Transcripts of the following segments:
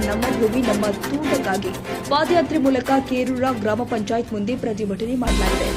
ನಮ್ಮ ಭೂಮಿ ನಮ್ಮ ತೂಟಕ್ಕಾಗಿ ಪಾದಯಾತ್ರೆ ಮೂಲಕ ಕೇರೂರ ಗ್ರಾಮ ಪಂಚಾಯತ್ ಮುಂದೆ ಪ್ರತಿಭಟನೆ ಮಾಡಲಾಗಿದೆ.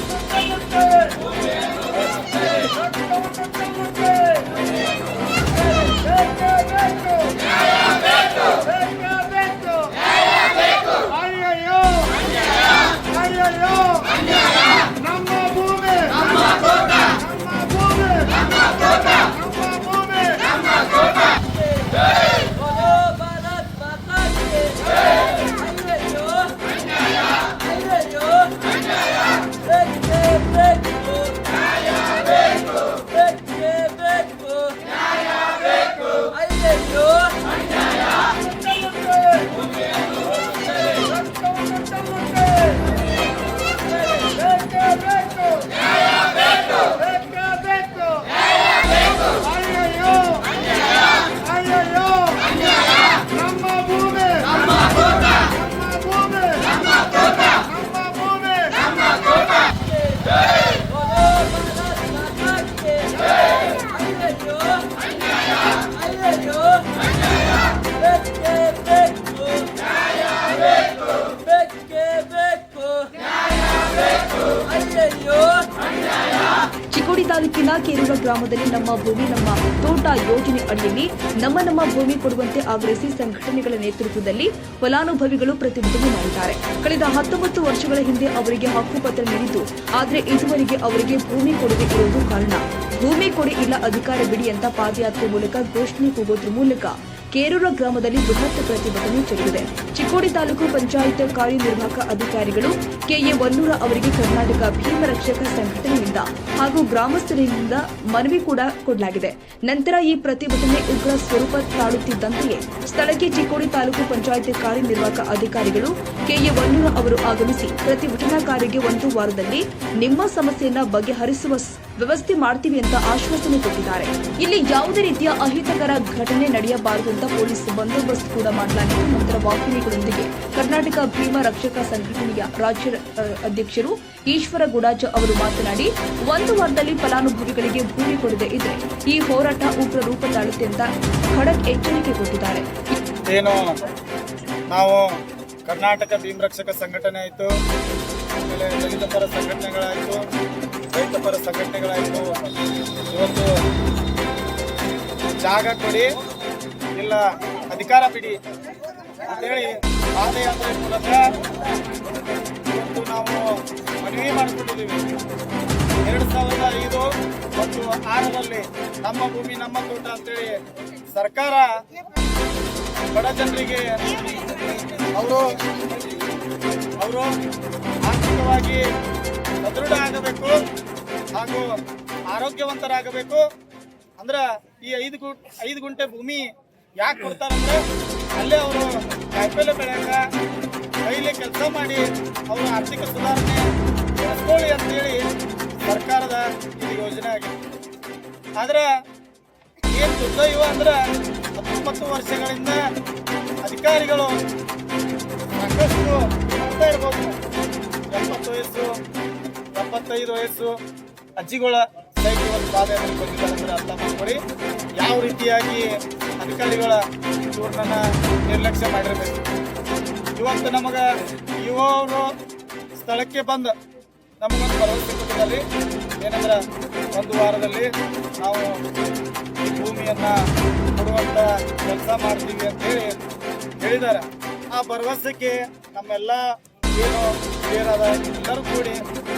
ಚಿಕ್ಕೋಡಿ ತಾಲೂಕಿನ ಕೇರೂರ ಗ್ರಾಮದಲ್ಲಿ ನಮ್ಮ ಭೂಮಿ ನಮ್ಮ ತೋಟ ಯೋಜನೆ ಅಡಿಯಲ್ಲಿ ನಮ್ಮ ಭೂಮಿ ಕೊಡುವಂತೆ ಆಗ್ರಹಿಸಿ ಸಂಘಟನೆಗಳ ನೇತೃತ್ವದಲ್ಲಿ ಫಲಾನುಭವಿಗಳು ಪ್ರತಿಭಟನೆ ಮಾಡಿದ್ದಾರೆ. ಕಳೆದ 19 ವರ್ಷಗಳ ಹಿಂದೆ ಅವರಿಗೆ ಹಕ್ಕುಪತ್ರ ನೀಡಿದ್ದು, ಆದರೆ ಇದುವರೆಗೆ ಅವರಿಗೆ ಭೂಮಿ ಕೊಡದೆ ಇರುವುದು ಕಾರಣ. ಭೂಮಿ ಕೊಡಿ ಇಲ್ಲ ಅಧಿಕಾರ ಬಿಡಿ ಅಂತ ಪಾದಯಾತ್ರೆ ಮೂಲಕ ಘೋಷಣೆ ಕೂಗೋದ್ರ ಮೂಲಕ ಕೇರೂರ ಗ್ರಾಮದಲ್ಲಿ ಬೃಹತ್ ಪ್ರತಿಭಟನೆ ಜರುಗಿದೆ. ಚಿಕ್ಕೋಡಿ ತಾಲೂಕು ಪಂಚಾಯತ್ ಕಾರ್ಯನಿರ್ವಾಹಕ ಅಧಿಕಾರಿಗಳು ಕೆಎ ವನ್ನೂರ ಅವರಿಗೆ ಕರ್ನಾಟಕ ಭೀಮರಕ್ಷಕ ಸಂಘಟನೆಯಿಂದ ಹಾಗೂ ಗ್ರಾಮಸ್ಥರಿಂದ ಮನವಿ ಕೂಡ ಕೊಡಲಾಗಿದೆ. ನಂತರ ಈ ಪ್ರತಿಭಟನೆ ಉಗ್ರ ಸ್ವರೂಪ ತಾಳುತ್ತಿದ್ದಂತೆಯೇ ಸ್ಥಳಕ್ಕೆ ಚಿಕ್ಕೋಡಿ ತಾಲೂಕು ಪಂಚಾಯತ್ ಕಾರ್ಯನಿರ್ವಾಹಕ ಅಧಿಕಾರಿಗಳು ಕೆಎ ವನ್ನೂರ ಅವರು ಆಗಮಿಸಿ ಪ್ರತಿಭಟನಾಕಾರರಿಗೆ 1 ವಾರದಲ್ಲಿ ನಿಮ್ಮ ಸಮಸ್ಯೆಯನ್ನ ಬಗೆಹರಿಸುವ ವ್ಯವಸ್ಥೆ ಮಾಡ್ತೀವಿ ಅಂತ ಆಶ್ವಾಸನೆ ಕೊಟ್ಟಿದ್ದಾರೆ. ಇಲ್ಲಿ ಯಾವುದೇ ರೀತಿಯ ಅಹಿತಕರ ಘಟನೆ ನಡೆಯಬಾರದು ಅಂತ ಪೊಲೀಸ್ ಬಂದೋಬಸ್ತ್ ಕೂಡ ಮಾಡಲಾಗಿದ್ದು, ನಂತರ ವಾಹಿನಿಗಳೊಂದಿಗೆ ಕರ್ನಾಟಕ ಭೀಮ ರಕ್ಷಕ ಸಂಘಟನೆಯ ರಾಜ್ಯ ಅಧ್ಯಕ್ಷರು ಈಶ್ವರ ಗುಡಾಜ್ ಅವರು ಮಾತನಾಡಿ 1 ವಾರದಲ್ಲಿ ಫಲಾನುಭವಿಗಳಿಗೆ ಭೂಮಿ ಕೊಡದೆ ಇದ್ರೆ ಈ ಹೋರಾಟ ಉಗ್ರ ರೂಪ ತಾಳುತ್ತೆ ಅಂತ ಖಡಕ್ ಎಚ್ಚರಿಕೆ ಕೊಟ್ಟಿದ್ದಾರೆ. ಏನು ನಾವು ಕರ್ನಾಟಕ ಭೀಮ ರಕ್ಷಕ ಸಂಘಟನೆ ಆಯಿತು, ಆಮೇಲೆ ದಲಿತ ಪರ ಸಂಘಟನೆಗಳಾಯಿತು, ರೈತ ಪರ ಸಂಘಟನೆಗಳಾಯಿತು, ಇವತ್ತು ಜಾಗ ಕೊಡಿ ಇಲ್ಲ ಅಧಿಕಾರ ಬಿಡಿ ಅಂತೇಳಿ ಪಾದಯಾತ್ರೆ ಮೂಲಕ ಇವತ್ತು ನಾವು ಮನವಿ ಮಾಡಿಕೊಂಡಿದ್ದೀವಿ. 2005 ಮತ್ತು 6ರಲ್ಲಿ ನಮ್ಮ ಭೂಮಿ ನಮ್ಮ ತೋಟ ಅಂತೇಳಿ ಸರ್ಕಾರ ಬಡ ಜನರಿಗೆ ಅವರು ಆರ್ಥಿಕವಾಗಿ ಸದೃಢ ಆಗಬೇಕು ಹಾಗೂ ಆರೋಗ್ಯವಂತರಾಗಬೇಕು ಅಂದ್ರೆ ಈ 5 ಗುಂಟೆ ಭೂಮಿ ಯಾಕೆ ಕೊಡ್ತಾರಂದ್ರೆ ಅಲ್ಲೇ ಅವರು ಕಾಯಿಪಲ್ಲೆ ಬೆಳೆಯಾಕ ಕೈಲಿ ಕೆಲಸ ಮಾಡಿ ಅವರ ಆರ್ಥಿಕ ಸುಧಾರಣೆ ಬೆಳೆಸ್ಕೊಳ್ಳಿ ಅಂತೇಳಿ ಸರ್ಕಾರದ ಇದು ಯೋಜನೆ ಆಗಿದೆ. ಆದ್ರೆ ಏನು ದುರ್ದೈವ ಅಂದ್ರೆ 19 ವರ್ಷಗಳಿಂದ ಅಧಿಕಾರಿಗಳು ಸಾಕಷ್ಟು ಮಾಡ್ತಾ ಇರ್ಬೋದು. 70 ವಯಸ್ಸು 75 ವಯಸ್ಸು ಅಜ್ಜಿಗಳ ಸೈಕಿ ಒಂದು ಪಾದಯಾತ್ರೆ ಬಂದಿದ್ದಾರೆ ಅಂದ್ರೆ ಅರ್ಥ ಮಾಡ್ಕೊಡಿ ಯಾವ ರೀತಿಯಾಗಿ ಅಧಿಕಾರಿಗಳ ಇವ್ರನ್ನ ನಿರ್ಲಕ್ಷ್ಯ ಮಾಡಿರಬೇಕು. ಇವತ್ತು ನಮಗೆ ಯುವವರು ಸ್ಥಳಕ್ಕೆ ಬಂದು ನಮಗೊಂದು ಭರವಸೆ ಕೊಟ್ಟಿದ್ದಾರೆ. ಏನಂದ್ರೆ 1 ವಾರದಲ್ಲಿ ನಾವು ಈ ಭೂಮಿಯನ್ನು ಕೊಡುವಂಥ ಕೆಲಸ ಮಾಡ್ತೀವಿ ಅಂತೇಳಿ ಹೇಳಿದ್ದಾರೆ. ಆ ಭರವಸೆಗೆ ನಮ್ಮೆಲ್ಲ ಏನು ಬೇರಾದ ಎಲ್ಲರೂ ಕೂಡಿ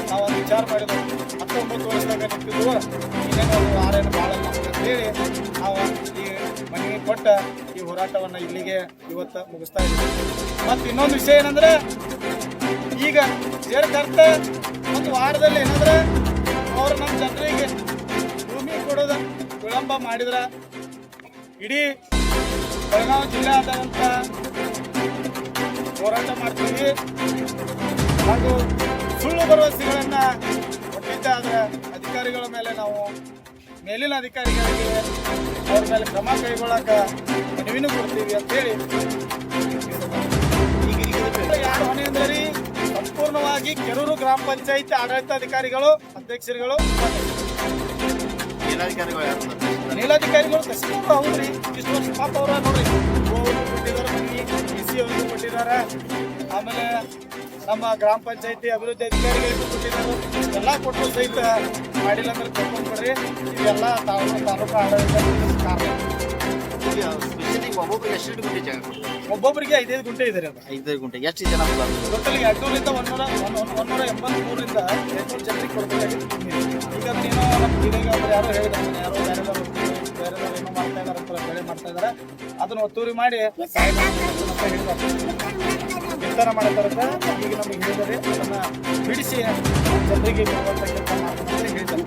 ನಾವು ಒಂದು ವಿಚಾರ ಮಾಡಿದ್ವು. 19 ವರ್ಷದಾಗ ನಿಂತಿದ್ವು ಇನ್ನೇನು 6 ಬಾಳಲ್ಲ ಅಂತೇಳಿ ನಾವು ಈ ಮನವಿ ಕೊಟ್ಟ ಈ ಹೋರಾಟವನ್ನು ಇಲ್ಲಿಗೆ ಇವತ್ತು ಮುಗಿಸ್ತಾ ಇದ್ದೀವಿ. ಮತ್ತು ಇನ್ನೊಂದು ವಿಷಯ ಏನಂದ್ರೆ ಈಗ ಜೇರ್ಕರ್ತ 1 ವಾರದಲ್ಲಿ ಏನಂದ್ರೆ ಅವರು ನಮ್ಮ ಜನರಿಗೆ ಭೂಮಿ ಕೊಡೋದು ವಿಳಂಬ ಮಾಡಿದ್ರ ಇಡೀ ಬೆಳಗಾವಿ ಜಿಲ್ಲೆಯಾದಂಥ ಹೋರಾಟ ಮಾಡ್ತೀವಿ ಹಾಗೂ ಸುಳ್ಳು ಭರವಸೆಗಳನ್ನ ಕೊಟ್ಟಿದ್ದಾದ್ರೆ ಅಧಿಕಾರಿಗಳ ಮೇಲೆ ನಾವು ಮೇಲಿನ ಅಧಿಕಾರಿಗಳಿಗೆ ಅವ್ರ ಮೇಲೆ ಕ್ರಮ ಕೈಗೊಳ್ಳಕ ಮನವಿನೂ ಕೊಡ್ತೀವಿ ಅಂತೇಳಿ. ಯಾರು ಹೊಣೆ ಅಂದ್ರೆ ಸಂಪೂರ್ಣವಾಗಿ ಕೆರೂರು ಗ್ರಾಮ ಪಂಚಾಯತ್ ಆಡಳಿತಾಧಿಕಾರಿಗಳು, ಅಧ್ಯಕ್ಷರುಗಳು, ನೀಲಾಧಿಕಾರಿಗಳು ತಹಸೀಲ್ದಾರ್ ಹೌದ್ರಿ. ಇಷ್ಟು ವರ್ಷ ಪಾಪ ಅವ್ರ ನೋಡ್ರಿ ಕೊಟ್ಟಿದ್ದಾರೆ ಮನವಿ ನಮ್ಮ ಗ್ರಾಮ ಪಂಚಾಯತಿ ಅಭಿವೃದ್ಧಿ ಅಧಿಕಾರಿಗಳಿಗೂ ಕೊಟ್ಟಿದ್ದಾರೆ. ಎಲ್ಲ ಕೊಟ್ಟು ಸಹಿತ ಮಾಡಿಲ್ಲ ಅಂದ್ರೆ ಕರ್ಕೊಂಡು ಬಿಡ್ರಿ. ಇವೆಲ್ಲ ತಾಲೂಕು ಆಡಳಿತ ಕಾರಣ. ಸ್ಪೆಷಲಿ ಒಬ್ಬೊಬ್ರಿಗೆ ಎಷ್ಟು ಗುಂಟೆ ಜಾಗ ಕೊಡ್ತಾರೆ? ಒಬ್ಬೊಬ್ಬರಿಗೆ 5 ಗುಂಟೆ ಇದೆ ಅದು. 5 ಗುಂಟೆ. ಎಷ್ಟು ಜನ ಬರ್ತಾರೆ? ಟೋಟಲ್ 200ರಿಂದ 183ರಿಂದ 200 ಜನರಿಗೆ ಕೊಡಬೇಕಾಗಿತ್ತು. ಈಗ ಏನೋ ನಮ್ಮ ಹಿರಿಯ ಯಾರೋ ಹೇಳಿದ್ದಾರೆ, ಯಾರೋ ಬೇರೆದವರು ಏನೋ ಮಾಡ್ತಾ ಇದಾರೆ ಅಂತ ಬೆಳೆ ಮಾಡ್ತಾ ಇದಾರೆ, ಅದನ್ನ ಒತ್ತುವರಿ ಮಾಡಿ ವಿಸ್ತಾರ ಮಾಡ್ತಾರಂತ ಈಗ ನಮಗೆ ಹೇಳಿದರೆ ಅದನ್ನ ಬಿಡಿಸಿ ಜನರಿಗೆ ಕೊಡುವಂತ ಕೆಲಸ ಮಾಡ್ತಾರೆ ಹೇಳಿದ್ದಾರೆ.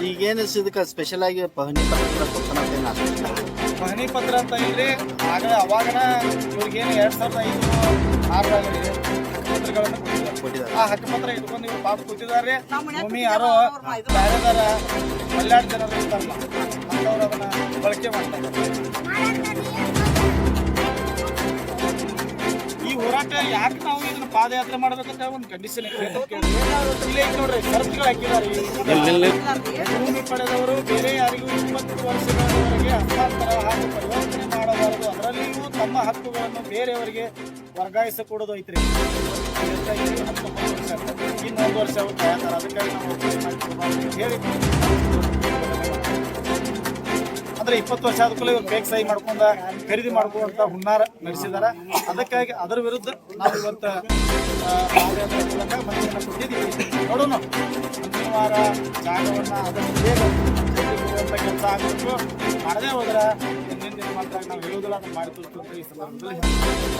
ಈಗೇನು ಇದಕ್ಕೆ ಸ್ಪೆಷಲ್ ಆಗಿ ಪಹಣಿ ಪತ್ರ ಕೊಡ್ತಾನೆ ಪಹಣಿ ಪತ್ರ ಅಂತ ಇಲ್ರಿ. ಅವಾಗನ ಇವ್ರಿಗೇನು 2005-6 ಹಕ್ಕುಪತ್ರಗಳನ್ನು ಕೊಟ್ಟಿದ್ದಾರೆ. ಆ ಹಕ್ಕುಪತ್ರ ಇಟ್ಕೊಂಡು ಇವ್ರು ಪಾಪ ಕೂತಿದ್ದಾರೆ. ಭೂಮಿ ಯಾರೋ ಬೇರೆದಾರ ಮಲ್ಯಾಡ್ ಜನರು ಇರ್ತಾರಲ್ಲ ಅಂತವ್ರು ಅದನ್ನ ಬಳಕೆ ಮಾಡ್ತಾರೆ. ಈ ಹೋರಾಟ ಯಾಕೆ ನಾವು ಇದನ್ನ ಪಾದಯಾತ್ರೆ ಮಾಡ್ಬೇಕಂತ ಒಂದು ಕಂಡೀಷನ್ ಇಲ್ಲೇ ನೋಡ್ರಿ, ಷರತ್ತುಗಳು ಹಾಕಿದ್ದಾರೆ. ಭೂಮಿ ಪಡೆದವರು ಬೇರೆ ಯಾರಿಗೂ 20 ವರ್ಷಗಳವರೆಗೆ ಹಸ್ತಾಂತರ ಹಾಗೂ ಪರಿವರ್ತನೆ ಮಾಡಬಾರದು. ಅದರಲ್ಲಿಯೂ ತಮ್ಮ ಹಕ್ಕುಗಳನ್ನು ಬೇರೆಯವರಿಗೆ ವರ್ಗಾಯಿಸಿಕೊಡೋದು ಐತ್ರಿ. 19 ವರ್ಷ ಇನ್ನೊಂದು ವರ್ಷ ಅವ್ರು ಕಾಯ್ತಾರೆ. ಅದಕ್ಕಾಗಿ ನಾವು ಹೇಳಿ ಅಂದ್ರೆ 20 ವರ್ಷ ಆದ್ಮೇಲೆ ಇವ್ರು ಬೇಗ ಸಹಿ ಮಾಡ್ಕೊಂಡ ಖರೀದಿ ಮಾಡ್ಕೊಂತ ಹುನ್ನಾರ ನಡೆಸಿದಾರ. ಅದಕ್ಕಾಗಿ ಅದರ ವಿರುದ್ಧ ನಾವು ಇವತ್ತು ಪಾದಯಾತ್ರೆ ಮೂಲಕ ಮನವಿಯನ್ನು ಕೊಟ್ಟಿದ್ದೀವಿ. ನೋಡೋಣ ಮುಂದಿನ ವಾರ ಜಾಗವನ್ನ ಅದನ್ನು ಬೇಗ ಕೊಡುವಂತ ಕೆಲಸ ಆಗಬೇಕು. ಮಾಡದೇ ಹೋದ್ರೆ ಹಿಂದಿನ ಮಾತ್ರ ನಾವು ಹೇಳುವುದಿಲ್ಲ, ಅದನ್ನು ಮಾಡಿ ತೋರಿಸುವಂತ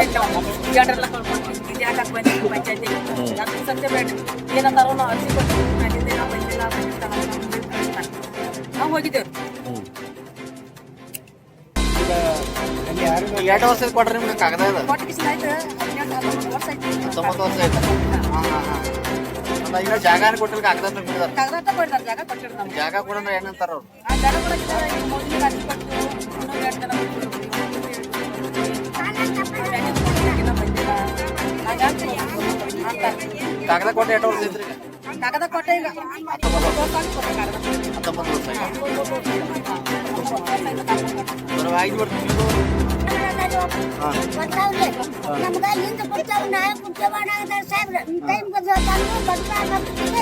ಈ ಸಂದರ್ಭದಲ್ಲಿ ಏನಂತಾರೋ ನಾವು ಅರ್ಜಿ ಕೊಟ್ಟು ನಾವು ಹೋಗಿದ್ದೇವೆ. ಈಗ ಯಾರಿಗೂ 2 ವರ್ಷ ಕೊಟ್ರೆ ನಿಮ್ಗೆ ಕಾಗದ ಇದೆ? ಕೊಟ್ಟಿಗೆ ಆಯ್ತು 19 ವರ್ಷ ಆಯ್ತು. 19 ವರ್ಷ ಆಯ್ತು. ಈಗ ಜಾಗ ಕೊಟ್ಟಿಲ್ಲ, ಕಾಗದ ಕೊಟ್ಟಿದ್ದಾರೆ. ಕಾಗದ ಕೊಡ್ತಾರೆ, ಜಾಗ ಕೊಟ್ಟಿದ್ರು ನಮ್ಗೆ. ಜಾಗ ಕೊಡಂದ್ರೆ ಏನಂತಾರ ಅವ್ರು? ಆ ಜಾಗ ಕೊಡಕ್ಕಿದ್ದಾರೆ. ಈಗ ಮೊದಲಿಗೆ ಅರ್ಜಿ ಕೊಟ್ಟು ಇನ್ನೂ 2 ಜನ ಕಾಗದ ಕೊಟ್ಟು 2 ವರ್ಷ ಐತ್ರಿ. ಕಾಗದ ಕೊಟ್ಟೆ ಈಗ 19 ವರ್ಷ ಆಯ್ತು. 19 ವರ್ಷ ಆಯ್ತು. ಬರೋ 5 ವರ್ಷ ನಮ್ಗ ಹಿಂದೆ ಕೊಡ್ತಾವ ನಾಳೆ ಕುಡ್ತೇವಣ ಸಾಹೇಬ್ರ ಟೈಮ್ ಬಂದು ಬರ್ತಾರೆ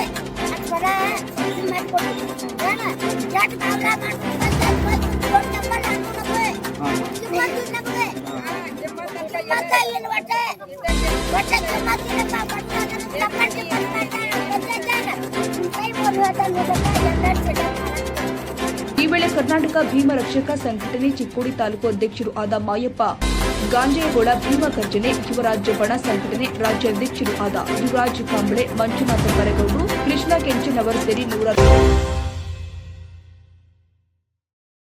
ಈ ವೇಳೆ ಕರ್ನಾಟಕ ಭೀಮ ರಕ್ಷಕ ಸಂಘಟನೆ ಚಿಕ್ಕೋಡಿ ತಾಲೂಕು ಅಧ್ಯಕ್ಷರು ಆದ ಮಾಯಪ್ಪ ಗಾಂಜೇಗೌಡ, ಭೀಮ ಗರ್ಜನೆ ಯುವರಾಜ್ಯ ಬಣ ಸಂಘಟನೆ ರಾಜ್ಯಾಧ್ಯಕ್ಷರು ಆದ ಯುವರಾಜ್ ಕಾಂಬಳೆ, ಮಂಜುನಾಥ ಬರೇಗೌಡರು, ಕೃಷ್ಣ ಕೆಂಚನವರ್ ಸೇರಿ 100